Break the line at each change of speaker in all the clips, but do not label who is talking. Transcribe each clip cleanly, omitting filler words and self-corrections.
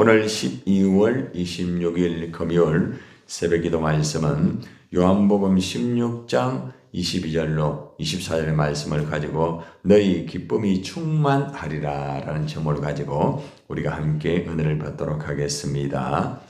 오늘 12월 26일 금요일 새벽기도 말씀은 요한복음 16장 22절로 24절의 말씀을 가지고 너희 기쁨이 충만하리라 라는 제목을 가지고 우리가 함께 은혜를 받도록 하겠습니다.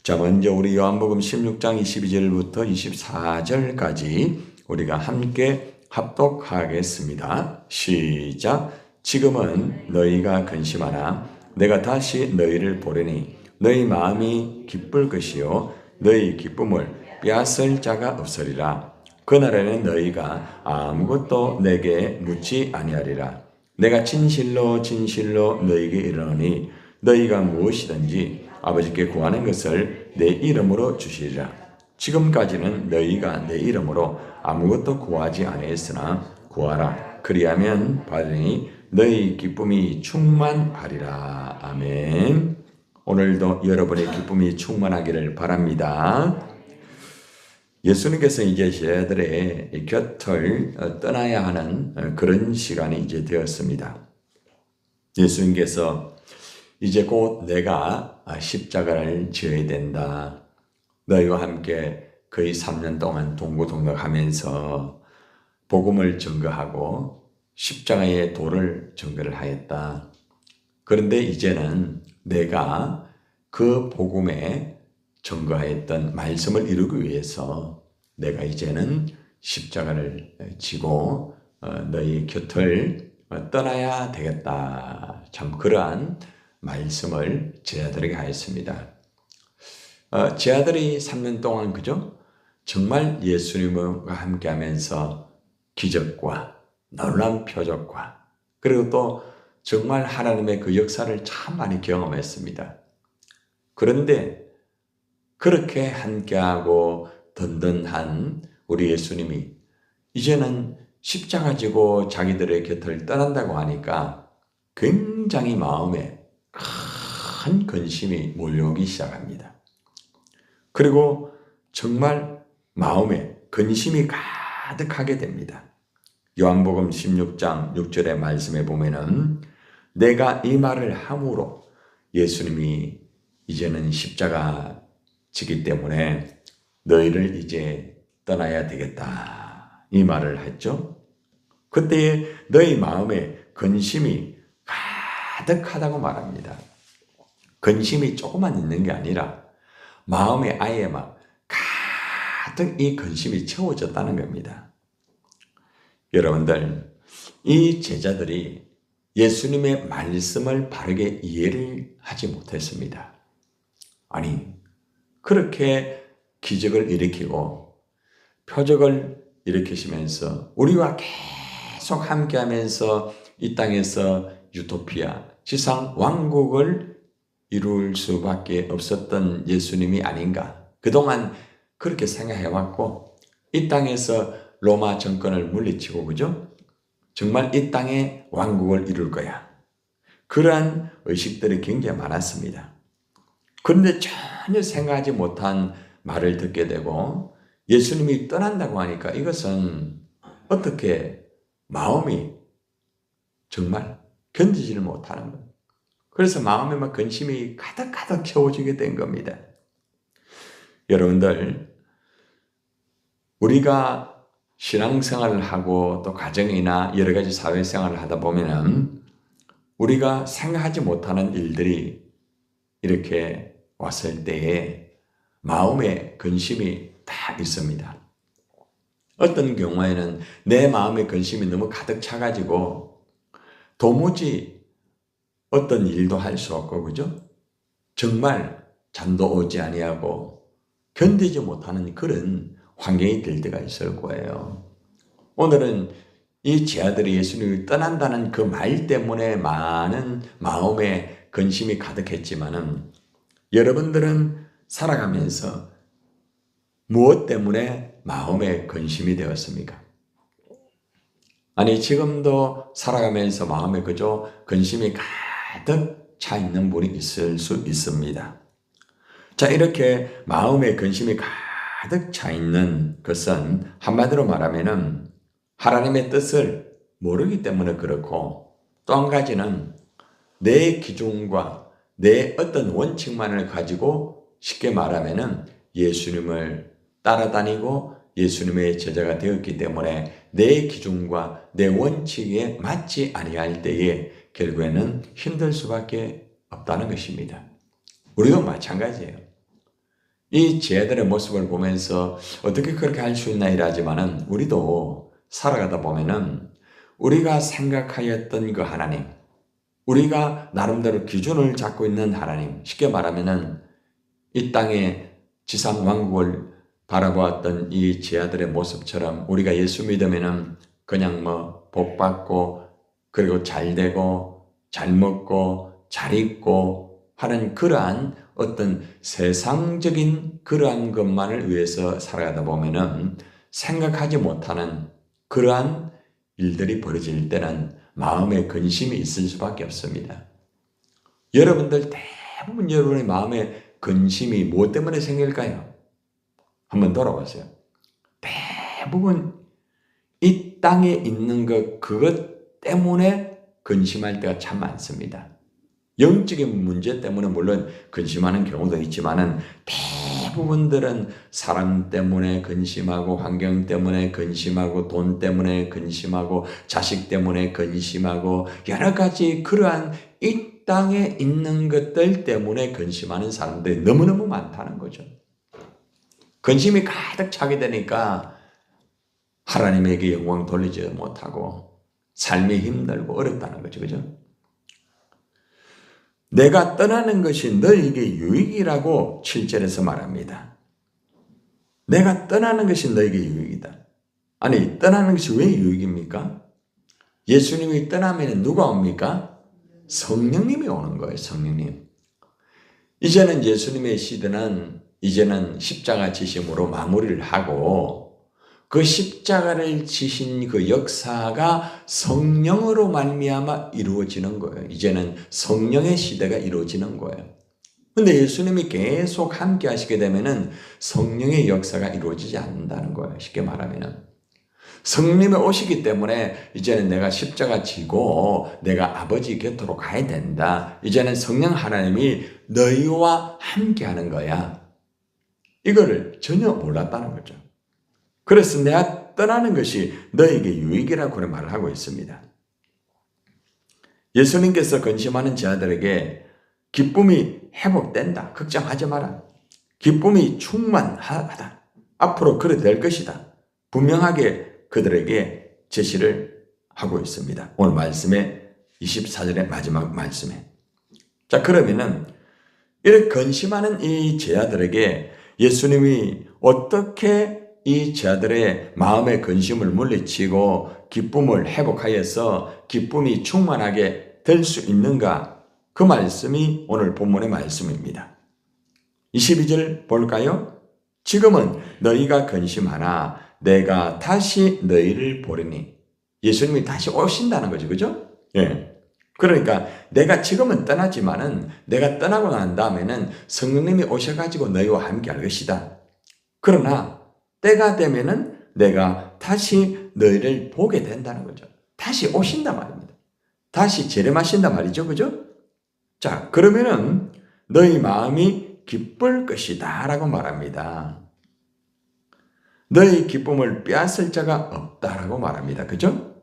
자, 먼저 우리 요한복음 16장 22절부터 24절까지 우리가 함께 합독하겠습니다. 시작. 지금은 너희가 근심하나 내가 다시 너희를 보려니 너희 마음이 기쁠 것이요 너희 기쁨을 빼앗을 자가 없으리라. 그날에는 너희가 아무것도 내게 묻지 아니하리라. 내가 진실로 진실로 너희에게 이르노니 너희가 무엇이든지 아버지께 구하는 것을 내 이름으로 주시리라. 지금까지는 너희가 내 이름으로 아무것도 구하지 아니했으나 구하라. 그리하면 받으니 너희 기쁨이 충만하리라. 아멘. 오늘도 여러분의 기쁨이 충만하기를 바랍니다. 예수님께서 이제 제자들의 곁을 떠나야 하는 그런 시간이 이제 되었습니다. 예수님께서 이제 곧 내가 십자가를 지어야 된다. 너희와 함께 거의 3년 동안 동고동락하면서 복음을 증거하고 십자가의 도를 증거를 하였다. 그런데 이제는 내가 그 복음에 증거하였던 말씀을 이루기 위해서 내가 이제는 십자가를 지고 너희 곁을 떠나야 되겠다. 참 그러한 말씀을 제자들에게 하였습니다. 제자들이 3년 동안 그죠? 정말 예수님과 함께하면서 기적과 놀라운 표적과 그리고 또 정말 하나님의 그 역사를 참 많이 경험했습니다. 그런데 그렇게 함께하고 든든한 우리 예수님이 이제는 십자가 지고 자기들의 곁을 떠난다고 하니까 굉장히 마음에 큰 근심이 몰려오기 시작합니다. 그리고 정말 마음에 근심이 가득하게 됩니다. 요한복음 16장 6절의 말씀에 보면은 내가 이 말을 함으로 예수님이 이제는 십자가 지기 때문에 너희를 이제 떠나야 되겠다. 이 말을 했죠. 그때 너희 마음에 근심이 가득하다고 말합니다. 근심이 조금만 있는 게 아니라 마음에 아예 막 가득 이 근심이 채워졌다는 겁니다. 여러분들, 이 제자들이 예수님의 말씀을 바르게 이해를 하지 못했습니다. 아니, 그렇게 기적을 일으키고 표적을 일으키시면서 우리와 계속 함께하면서 이 땅에서 유토피아, 지상 왕국을 이룰 수밖에 없었던 예수님이 아닌가. 그동안 그렇게 생각해왔고 이 땅에서 로마 정권을 물리치고 그죠? 정말 이 땅에 왕국을 이룰 거야. 그러한 의식들이 굉장히 많았습니다. 그런데 전혀 생각하지 못한 말을 듣게 되고 예수님이 떠난다고 하니까 이것은 어떻게 마음이 정말 견디지를 못하는 거예요. 그래서 마음에 막 근심이 가득가득 채워지게 된 겁니다. 여러분들, 우리가 신앙생활을 하고 또 가정이나 여러 가지 사회생활을 하다 보면은 우리가 생각하지 못하는 일들이 이렇게 왔을 때에 마음에 근심이 다 있습니다. 어떤 경우에는 내 마음에 근심이 너무 가득 차가지고 도무지 어떤 일도 할 수 없고 그죠? 정말 잠도 오지 아니하고 견디지 못하는 그런 환경이 될 때가 있을 거예요. 오늘은 이 제자들이 예수님이 떠난다는 그 말 때문에 많은 마음에 근심이 가득했지만은 여러분들은 살아가면서 무엇 때문에 마음에 근심이 되었습니까? 아니, 지금도 살아가면서 마음에 그저 근심이 가득 차 있는 분이 있을 수 있습니다. 자, 이렇게 마음에 근심이 가득 차 있는 것은 한마디로 말하면은 하나님의 뜻을 모르기 때문에 그렇고 또 한 가지는 내 기준과 내 어떤 원칙만을 가지고 쉽게 말하면은 예수님을 따라다니고 예수님의 제자가 되었기 때문에 내 기준과 내 원칙에 맞지 아니할 때에 결국에는 힘들 수밖에 없다는 것입니다. 우리도 마찬가지예요. 이 제자들의 모습을 보면서 어떻게 그렇게 할 수 있나 이러지만은 우리도 살아가다 보면은 우리가 생각하였던 그 하나님, 우리가 나름대로 기준을 잡고 있는 하나님, 쉽게 말하면은 이 땅의 지상 왕국을 바라보았던 이 제자들의 모습처럼 우리가 예수 믿으면은 그냥 복 받고 그리고 잘 되고 잘 먹고 잘 입고 하는 그러한 어떤 세상적인 그러한 것만을 위해서 살아가다 보면은 생각하지 못하는 그러한 일들이 벌어질 때는 마음에 근심이 있을 수밖에 없습니다. 여러분들 대부분 여러분의 마음에 근심이 무엇 때문에 생길까요? 한번 돌아보세요. 대부분 이 땅에 있는 그것 때문에 근심할 때가 참 많습니다. 영적인 문제 때문에 물론 근심하는 경우도 있지만은 대부분들은 사람 때문에 근심하고 환경 때문에 근심하고 돈 때문에 근심하고 자식 때문에 근심하고 여러 가지 그러한 이 땅에 있는 것들 때문에 근심하는 사람들이 너무너무 많다는 거죠. 근심이 가득 차게 되니까 하나님에게 영광 돌리지 못하고 삶이 힘들고 어렵다는 거죠. 그죠? 내가 떠나는 것이 너에게 유익이라고 7절에서 말합니다. 내가 떠나는 것이 너에게 유익이다. 아니, 떠나는 것이 왜 유익입니까? 예수님이 떠나면 누가 옵니까? 성령님이 오는 거예요. 성령님. 이제는 예수님의 시대는 이제는 십자가 지심으로 마무리를 하고 그 십자가를 지신 그 역사가 성령으로 말미암아 이루어지는 거예요. 이제는 성령의 시대가 이루어지는 거예요. 근데 예수님이 계속 함께 하시게 되면은 성령의 역사가 이루어지지 않는다는 거예요. 쉽게 말하면은. 성령님이 오시기 때문에 이제는 내가 십자가 지고 내가 아버지 곁으로 가야 된다. 이제는 성령 하나님이 너희와 함께 하는 거야. 이거를 전혀 몰랐다는 거죠. 그래서 내가 떠나는 것이 너에게 유익이라고 그런 말을 하고 있습니다. 예수님께서 근심하는 자들에게 기쁨이 회복된다. 걱정하지 마라. 기쁨이 충만하다. 앞으로 그래 될 것이다. 분명하게 그들에게 제시를 하고 있습니다. 오늘 말씀의 24절의 마지막 말씀에. 자, 그러면은 이렇게 근심하는 이 제자들에게 예수님이 어떻게 이 제자들의 마음의 근심을 물리치고 기쁨을 회복하여서 기쁨이 충만하게 될 수 있는가? 그 말씀이 오늘 본문의 말씀입니다. 22절 볼까요? 지금은 너희가 근심하나 내가 다시 너희를 보리니. 예수님이 다시 오신다는 거죠. 그죠? 예. 그러니까 내가 지금은 떠나지만은 내가 떠나고 난 다음에는 성령님이 오셔가지고 너희와 함께 할 것이다. 그러나 때가 되면은 내가 다시 너희를 보게 된다는 거죠. 다시 오신단 말입니다. 다시 재림하신단 말이죠. 그죠? 자, 그러면은 너희 마음이 기쁠 것이다 라고 말합니다. 너희 기쁨을 빼앗을 자가 없다라고 말합니다. 그죠?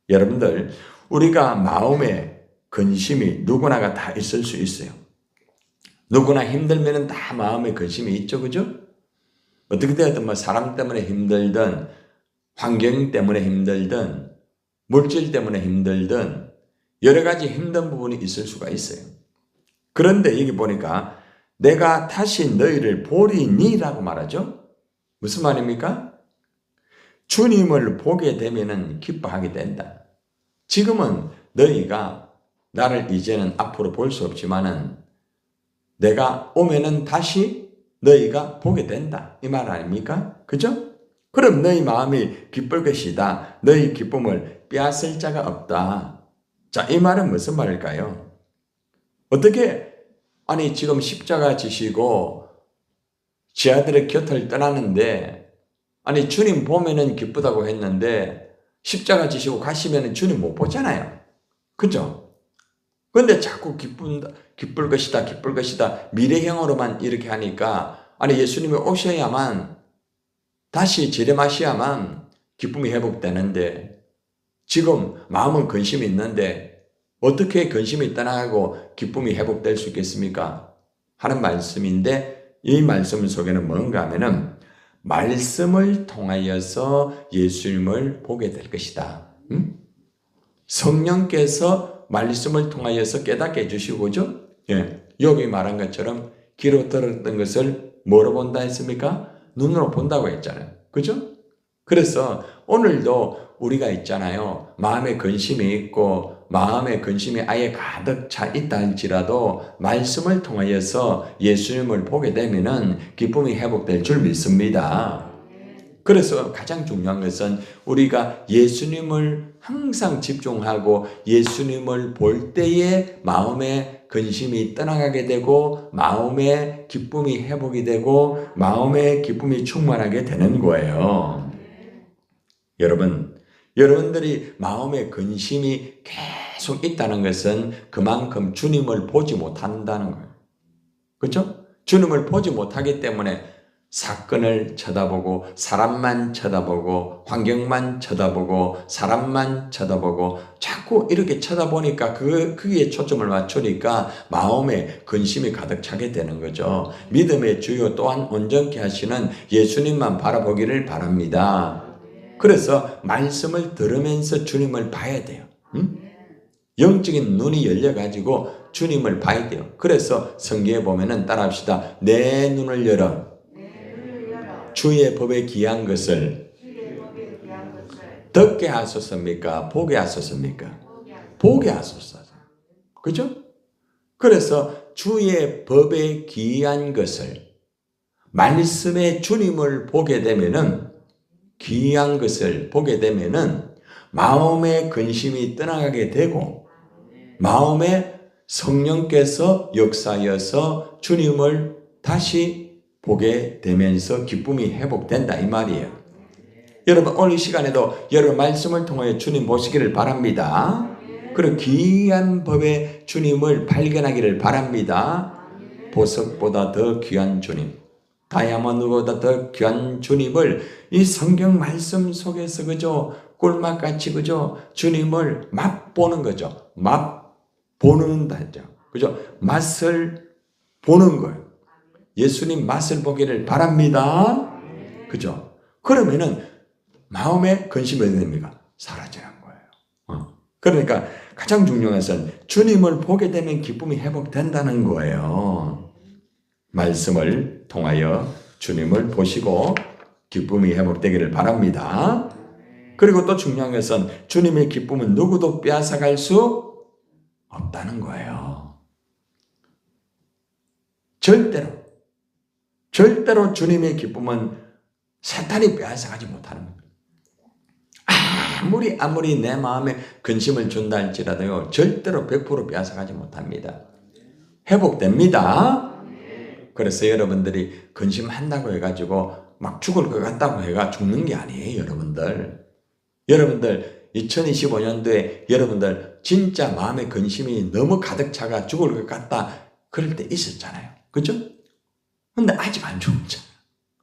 여러분들, 우리가 마음에 근심이 누구나가 다 있을 수 있어요. 누구나 힘들면은 다 마음에 근심이 있죠. 그죠? 어떻게 되었든 사람 때문에 힘들든 환경 때문에 힘들든 물질 때문에 힘들든 여러 가지 힘든 부분이 있을 수가 있어요. 그런데 여기 보니까 내가 다시 너희를 보리니라고 말하죠. 무슨 말입니까? 주님을 보게 되면은 기뻐하게 된다. 지금은 너희가 나를 이제는 앞으로 볼 수 없지만은 내가 오면은 다시 너희가 보게 된다. 이 말 아닙니까? 그죠? 그럼 너희 마음이 기쁠 것이다. 너희 기쁨을 빼앗을 자가 없다. 자, 이 말은 무슨 말일까요? 어떻게, 아니, 지금 십자가 지시고 제자들의 곁을 떠나는데, 아니, 주님 보면은 기쁘다고 했는데, 십자가 지시고 가시면은 주님 못 보잖아요. 그죠? 근데 자꾸 기쁠 것이다, 기쁠 것이다. 미래형으로만 이렇게 하니까, 아니, 예수님이 오셔야만, 다시 재림하셔야만 기쁨이 회복되는데, 지금 마음은 근심이 있는데, 어떻게 근심이 떠나가고 기쁨이 회복될 수 있겠습니까? 하는 말씀인데, 이 말씀 속에는 뭔가 하면은, 말씀을 통하여서 예수님을 보게 될 것이다. 성령께서 말씀을 통하여서 깨닫게 해주시고, 그죠? 예. 여기 말한 것처럼 귀로 들었던 것을 뭐로 본다 했습니까? 눈으로 본다고 했잖아요. 그죠? 그래서 오늘도 우리가 있잖아요. 마음에 근심이 있고 마음에 근심이 아예 가득 차 있다 할지라도 말씀을 통하여서 예수님을 보게 되면은 기쁨이 회복될 줄 믿습니다. 그래서 가장 중요한 것은 우리가 예수님을 항상 집중하고 예수님을 볼 때에 마음의 근심이 떠나가게 되고 마음의 기쁨이 회복이 되고 마음의 기쁨이 충만하게 되는 거예요. 여러분들이 마음의 근심이 계속 있다는 것은 그만큼 주님을 보지 못한다는 거예요. 그렇죠? 주님을 보지 못하기 때문에 사건을 쳐다보고 사람만 쳐다보고 환경만 쳐다보고 사람만 쳐다보고 자꾸 이렇게 쳐다보니까 그게 초점을 맞추니까 마음에 근심이 가득 차게 되는 거죠. 믿음의 주요 또한 온전케 하시는 예수님만 바라보기를 바랍니다. 그래서 말씀을 들으면서 주님을 봐야 돼요. 영적인 눈이 열려가지고 주님을 봐야 돼요. 그래서 성경에 보면은 따라합시다. 내 눈을 열어 주의 법에 귀한 것을 듣게 하소서입니까? 보게 하소서입니까? 보게 하소서. 그죠? 그래서 주의 법에 귀한 것을 말씀의 주님을 보게 되면은 귀한 것을 보게 되면은 마음의 근심이 떠나가게 되고 마음에 성령께서 역사여서 주님을 다시 보게 되면서 기쁨이 회복된다 이 말이에요. 여러분 오늘 이 시간에도 여러분 말씀을 통하여 주님 보시기를 바랍니다. 그리고 귀한 법의 주님을 발견하기를 바랍니다. 보석보다 더 귀한 주님, 다이아몬드보다 더 귀한 주님을 이 성경 말씀 속에서 그저 꿀맛같이 그저 주님을 맛보는 거죠. 맛보는 다죠. 그죠? 맛을 보는 거예요. 예수님 맛을 보기를 바랍니다. 그죠? 그러면은 마음의 근심이 어디 됩니까? 사라지는 거예요. 그러니까 가장 중요한 것은 주님을 보게 되면 기쁨이 회복된다는 거예요. 말씀을 통하여 주님을 보시고 기쁨이 회복되기를 바랍니다. 그리고 또 중요한 것은 주님의 기쁨은 누구도 빼앗아갈 수 없다는 거예요. 절대로 주님의 기쁨은 사탄이 빼앗아가지 못하는 겁니다. 아무리 내 마음에 근심을 준다 할지라도요, 절대로 100% 빼앗아가지 못합니다. 회복됩니다. 그래서 여러분들이 근심한다고 해가지고 막 죽을 것 같다고 해가 죽는 게 아니에요, 여러분들. 여러분들 2025년도에 여러분들 진짜 마음에 근심이 너무 가득 차가 죽을 것 같다 그럴 때 있었잖아요. 그죠? 근데 아직 안 죽었잖아요.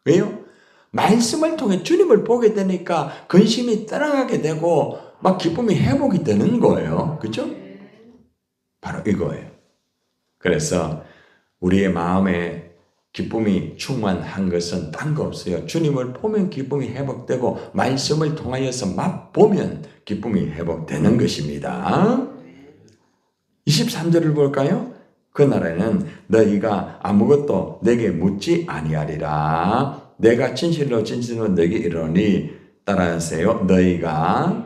왜요? 말씀을 통해 주님을 보게 되니까 근심이 떠나가게 되고 막 기쁨이 회복이 되는 거예요. 그죠? 바로 이거예요. 그래서 우리의 마음에 기쁨이 충만한 것은 딴 거 없어요. 주님을 보면 기쁨이 회복되고 말씀을 통하여서 맛보면 기쁨이 회복되는 것입니다. 23절을 볼까요? 그날에는 너희가 아무것도 내게 묻지 아니하리라. 내가 진실로 너에게 이르노니 따라하세요. 너희가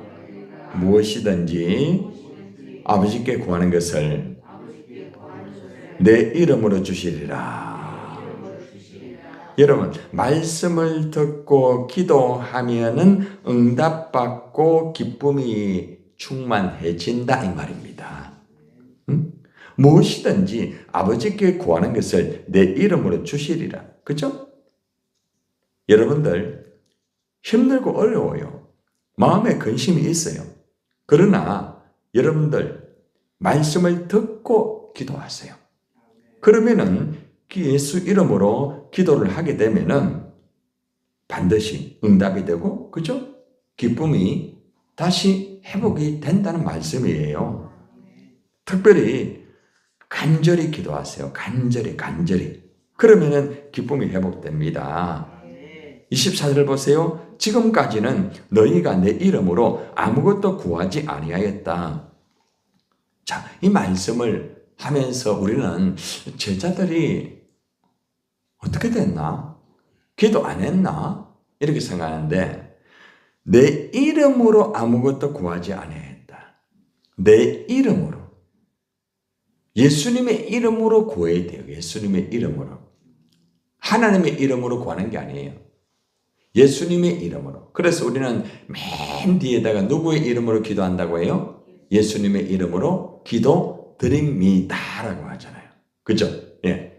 무엇이든지 아버지께 구하는 것을 내 이름으로 주시리라. 여러분, 말씀을 듣고 기도하면은 응답받고 기쁨이 충만해진다 이 말입니다. 무엇이든지 아버지께 구하는 것을 내 이름으로 주시리라. 그죠? 여러분들 힘들고 어려워요. 마음에 근심이 있어요. 그러나 여러분들 말씀을 듣고 기도하세요. 그러면은 예수 이름으로 기도를 하게 되면은 반드시 응답이 되고, 그죠? 기쁨이 다시 회복이 된다는 말씀이에요. 특별히 간절히 기도하세요. 간절히. 그러면은 기쁨이 회복됩니다. 24절을 보세요. 지금까지는 너희가 내 이름으로 아무것도 구하지 아니하였다. 자, 이 말씀을 하면서 우리는 제자들이 어떻게 됐나? 기도 안 했나? 이렇게 생각하는데, 내 이름으로 아무것도 구하지 아니하였다. 내 이름으로. 예수님의 이름으로 구해야 돼요. 예수님의 이름으로. 하나님의 이름으로 구하는 게 아니에요. 예수님의 이름으로. 그래서 우리는 맨 뒤에다가 누구의 이름으로 기도한다고 해요? 예수님의 이름으로 기도드립니다라고 하잖아요. 그죠? 예.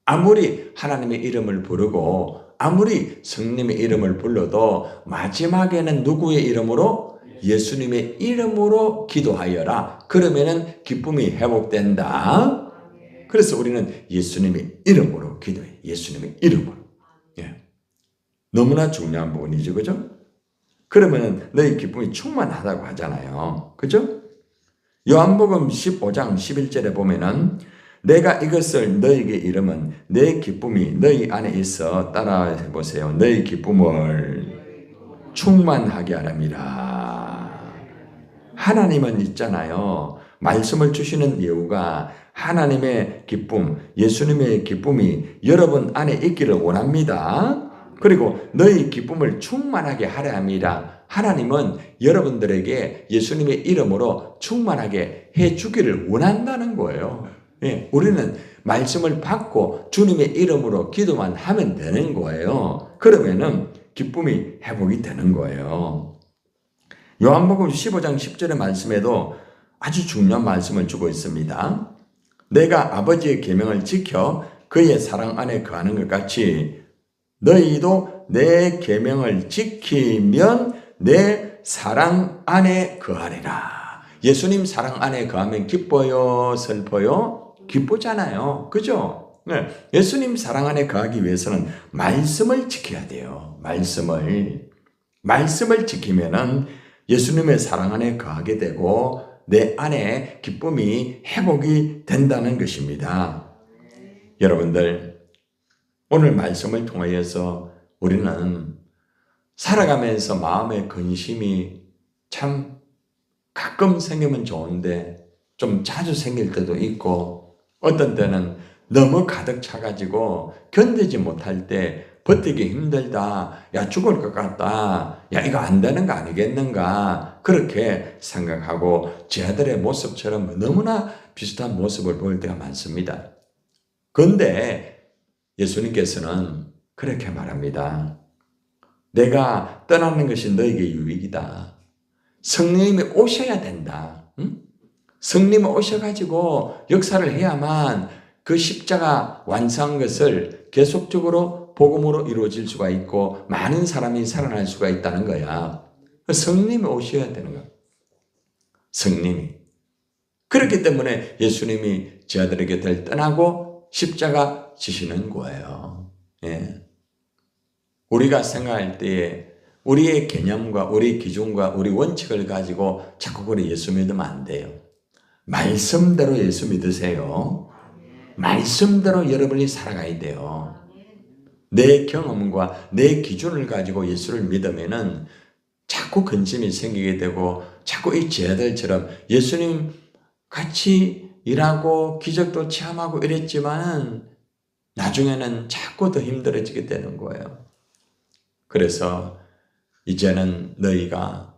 아무리 하나님의 이름을 부르고 아무리 성령님의 이름을 불러도 마지막에는 누구의 이름으로? 예수님의 이름으로 기도하여라. 그러면은 기쁨이 회복된다. 그래서 우리는 예수님의 이름으로 기도해. 예수님의 이름으로. 예. 너무나 중요한 부분이죠. 그죠? 그러면 너희 기쁨이 충만하다고 하잖아요. 그죠? 요한복음 15장 11절에 보면은 내가 이것을 너희에게 이르면 내 기쁨이 너희 안에 있어. 따라해 보세요. 너희 기쁨을 충만하게 하랍니다. 하나님은 있잖아요. 말씀을 주시는 이유가 하나님의 기쁨, 예수님의 기쁨이 여러분 안에 있기를 원합니다. 그리고 너희 기쁨을 충만하게 하려 합니다. 하나님은 여러분들에게 예수님의 이름으로 충만하게 해주기를 원한다는 거예요. 예, 우리는 말씀을 받고 주님의 이름으로 기도만 하면 되는 거예요. 그러면은 기쁨이 회복이 되는 거예요. 요한복음 15장 10절의 말씀에도 아주 중요한 말씀을 주고 있습니다. 내가 아버지의 계명을 지켜 그의 사랑 안에 거하는 것 같이 너희도 내 계명을 지키면 내 사랑 안에 거하리라. 예수님 사랑 안에 거하면 기뻐요, 슬퍼요? 기쁘잖아요. 그죠? 네. 예수님 사랑 안에 거하기 위해서는 말씀을 지켜야 돼요. 말씀을 지키면은 예수님의 사랑 안에 거하게 되고 내 안에 기쁨이 회복이 된다는 것입니다. 여러분들, 오늘 말씀을 통하여서 우리는 살아가면서 마음의 근심이 참 가끔 생기면 좋은데 좀 자주 생길 때도 있고 어떤 때는 너무 가득 차가지고 견디지 못할 때 버티기 힘들다. 야, 죽을 것 같다. 야, 이거 안 되는 거 아니겠는가. 그렇게 생각하고 제 아들의 모습처럼 너무나 비슷한 모습을 보일 때가 많습니다. 그런데 예수님께서는 그렇게 말합니다. 내가 떠나는 것이 너에게 유익이다. 성령님이 오셔야 된다. 응? 성령님이 오셔가지고 역사를 해야만 그 십자가 완성한 것을 계속적으로 복음으로 이루어질 수가 있고 많은 사람이 살아날 수가 있다는 거야. 성령님이 오셔야 되는 거야. 성령님이. 그렇기 때문에 예수님이 제 아들의 곁을 떠나고 십자가 지시는 거예요. 예. 우리가 생각할 때에 우리의 개념과 우리 기준과 우리 원칙을 가지고 자꾸 그래 예수 믿으면 안 돼요. 말씀대로 예수 믿으세요. 말씀대로 여러분이 살아가야 돼요. 내 경험과 내 기준을 가지고 예수를 믿으면은 자꾸 근심이 생기게 되고 자꾸 이 제자들처럼 예수님 같이 일하고 기적도 체험하고 이랬지만 나중에는 자꾸 더 힘들어지게 되는 거예요. 그래서 이제는 너희가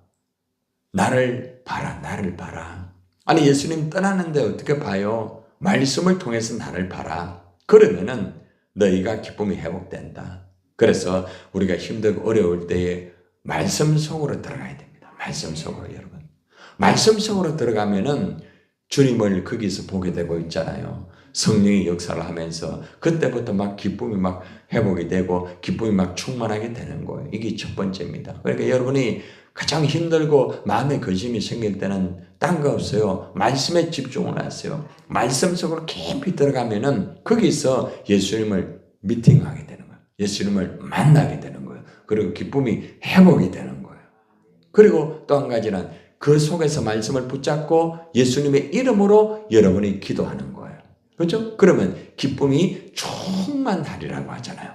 나를 봐라. 아니 예수님 떠나는데 어떻게 봐요? 말씀을 통해서 나를 봐라. 그러면은 너희가 기쁨이 회복된다. 그래서 우리가 힘들고 어려울 때에 말씀 속으로 들어가야 됩니다. 말씀 속으로 여러분. 말씀 속으로 들어가면은 주님을 거기서 보게 되고 있잖아요. 성령이 역사를 하면서 그때부터 막 기쁨이 막 회복이 되고 기쁨이 막 충만하게 되는 거예요. 이게 첫 번째입니다. 그러니까 여러분이 가장 힘들고 마음에 근심이 생길 때는 딴 거 없어요. 말씀에 집중을 하세요. 말씀 속으로 깊이 들어가면은 거기서 예수님을 미팅하게 되는 거예요. 예수님을 만나게 되는 거예요. 그리고 기쁨이 회복이 되는 거예요. 그리고 또 한 가지는 그 속에서 말씀을 붙잡고 예수님의 이름으로 여러분이 기도하는 거예요. 그렇죠? 그러면 기쁨이 충만하리라고 하잖아요.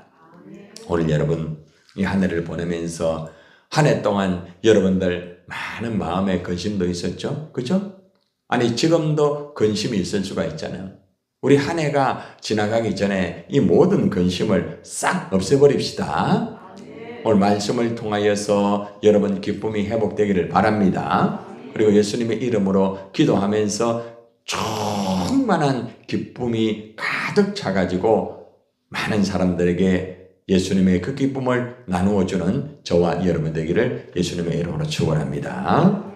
오늘 여러분 이 한 해를 보내면서 한 해 동안 여러분들 많은 마음의 근심도 있었죠? 그렇죠? 아니 지금도 근심이 있을 수가 있잖아요. 우리 한 해가 지나가기 전에 이 모든 근심을 싹 없애버립시다. 오늘 말씀을 통하여서 여러분 기쁨이 회복되기를 바랍니다. 그리고 예수님의 이름으로 기도하면서 충만한 기쁨이 가득 차가지고 많은 사람들에게 예수님의 그 기쁨을 나누어주는 저와 여러분 되기를 예수님의 이름으로 축원합니다.